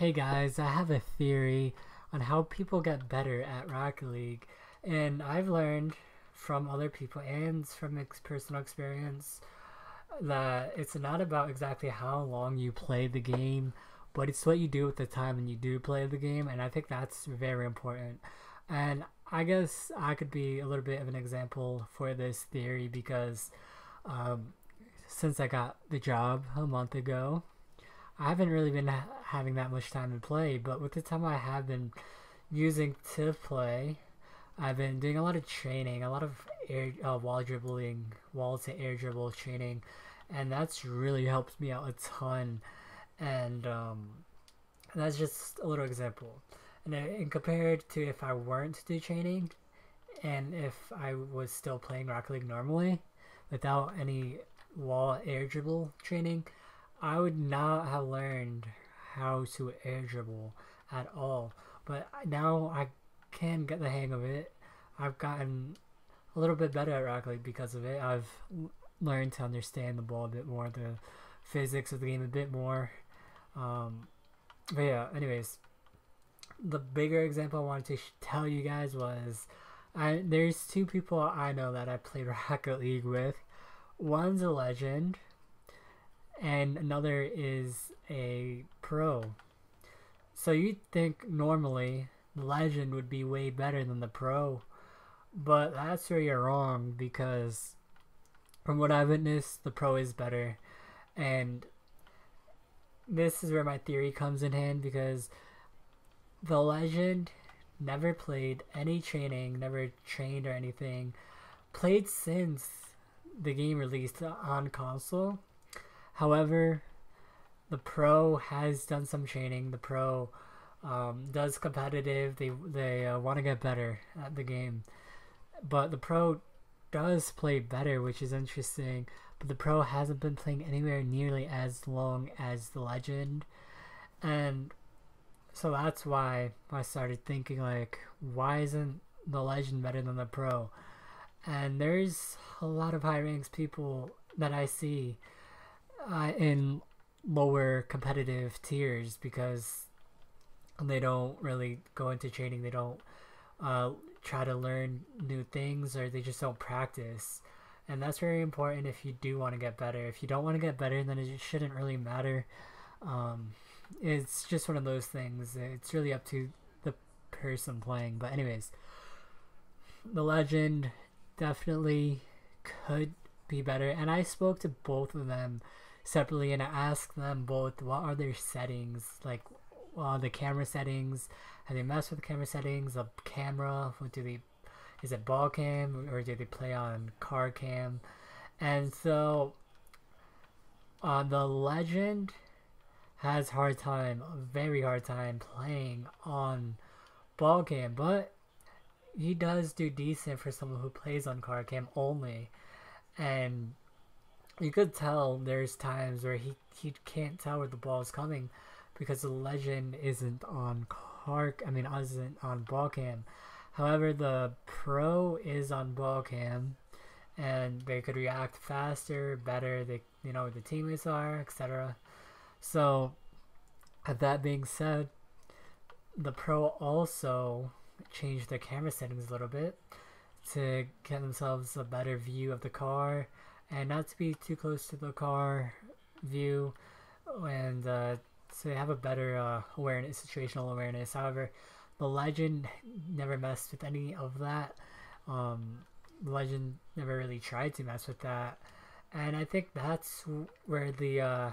Hey guys, I have a theory on how people get better at Rocket League, and I've learned from other people and from personal experience that it's not about exactly how long you play the game, but it's what you do with the time when you do play the game, and I think that's very important. And I guess I could be a little bit of an example for this theory because um, since I got the job a month ago, I haven't really been having that much time to play, but with the time I have been using to play, I've been doing a lot of training, a lot of wall dribbling, wall to air dribble training, and that's really helped me out a ton. And that's just a little example. And compared to if I weren't to do training, and if I was still playing Rocket League normally, without any wall air dribble training, I would not have learned how to air dribble at all. But now I can get the hang of it. I've gotten a little bit better at Rocket League because of it. I've learned to understand the ball a bit more, the physics of the game a bit more. Um, but yeah, anyways, the bigger example I wanted to tell you guys was there's two people I know that I played Rocket League with. One's a legend, and another is a pro. So you'd think normally the legend would be way better than the pro, but that's where you're wrong because from what I've witnessed, the pro is better. And this is where my theory comes in hand because the legend never played any training, never trained or anything, played since the game released on console. However, the pro has done some training. The pro does competitive. They want to get better at the game, but the pro does play better, which is interesting. But the pro hasn't been playing anywhere nearly as long as the legend, and so that's why I started thinking like, why isn't the legend better than the pro? And there's a lot of high ranks people that I see in lower competitive tiers because they don't really go into training. They don't try to learn new things, or they just don't practice. And that's very important if you do want to get better. If you don't want to get better, then it shouldn't really matter. Um, it's just one of those things. It's really up to the person playing. But anyways, the legend definitely could be better. And I spoke to both of them separately, and I asked them both what are their settings, like the camera settings. Have they messed with the camera settings? The camera, what do they? Is it ball cam or do they play on car cam? And so, the legend has a very hard time playing on ball cam, but he does do decent for someone who plays on car cam only. And you could tell there's times where he can't tell where the ball is coming because the legend isn't on isn't on ball cam. However, the pro is on ball cam, and they could react faster, better. They where the teammates are, etc. So, that being said, the pro also changed their camera settings a little bit to get themselves a better view of the car and not to be too close to the car view, and so they have a better awareness, situational awareness. However, the legend never messed with any of that. The legend never really tried to mess with that, and I think that's where the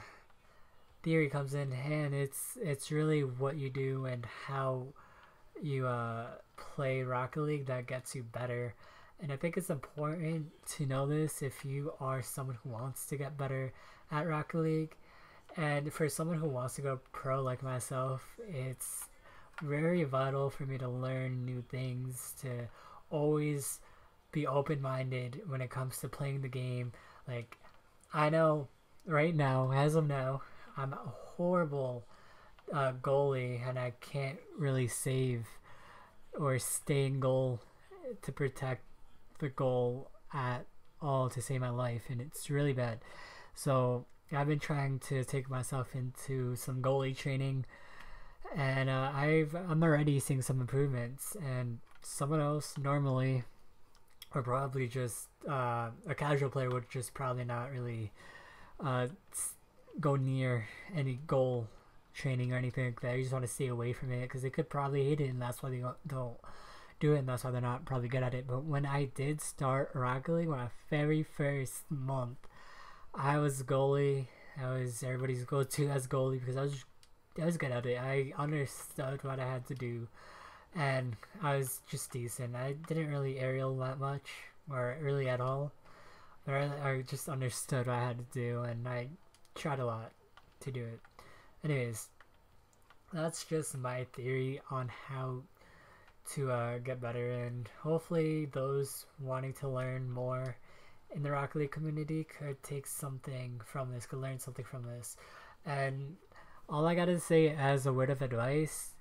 theory comes in hand. It's really what you do and how you play Rocket League that gets you better. And I think it's important to know this if you are someone who wants to get better at Rocket League. And for someone who wants to go pro like myself, it's very vital for me to learn new things, to always be open-minded when it comes to playing the game. Like, I know right now, as of now, I'm a horrible goalie, and I can't really save or stay in goal to protect the goal at all to save my life, and it's really bad. So I've been trying to take myself into some goalie training, and I'm already seeing some improvements. And someone else normally, or probably just a casual player, would just probably not really uh, go near any goal training or anything like that. You just want to stay away from it because they could probably hate it, and that's why they don't do it, and that's why they're not probably good at it. But when I did start Rocket League, my very first month, I was goalie. I was everybody's go-to as goalie because I was good at it. I understood what I had to do, and I was just decent. I didn't really aerial that much, or really at all. But I just understood what I had to do, and I tried a lot to do it. Anyways, that's just my theory on how to get better, and hopefully those wanting to learn more in the Rocket League community could take something from this, could learn something from this. And all I gotta say as a word of advice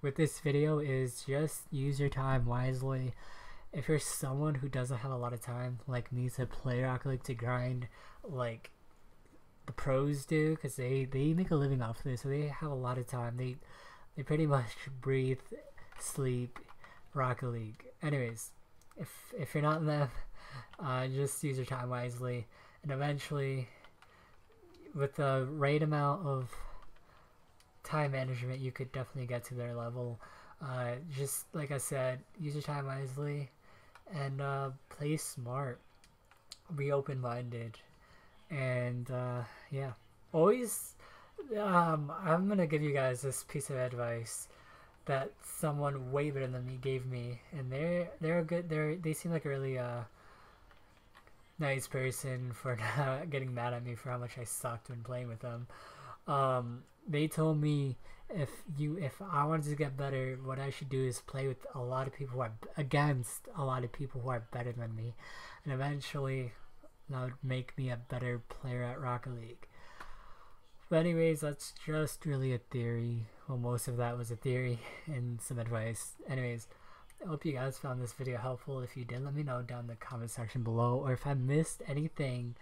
with this video is just use your time wisely. If you're someone who doesn't have a lot of time, like me, to play Rocket League, to grind like the pros do, because they make a living off this, so they have a lot of time. They pretty much breathe, sleep Rocket League. Anyways, if you're not them, just use your time wisely, and eventually, with the right amount of time management, you could definitely get to their level. Just like I said, use your time wisely, and play smart, be open-minded, and yeah, always. I'm gonna give you guys this piece of advice that someone way better than me gave me, and they're good. They seem like a really nice person for not getting mad at me for how much I sucked when playing with them. They told me if I wanted to get better, what I should do is play with a lot of people who are against a lot of people who are better than me, and eventually that would make me a better player at Rocket League. But anyways, that's just really a theory. Well, most of that was a theory and some advice. Anyways, I hope you guys found this video helpful. If you did, let me know down in the comment section below, or if I missed anything,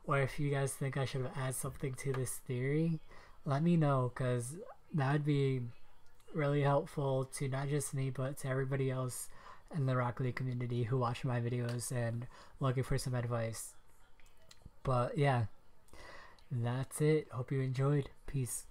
or if you guys think I should add something to this theory, let me know, because that would be really helpful to not just me, but to everybody else in the Rocket League community who watch my videos and looking for some advice. But yeah, that's it. Hope you enjoyed. Peace.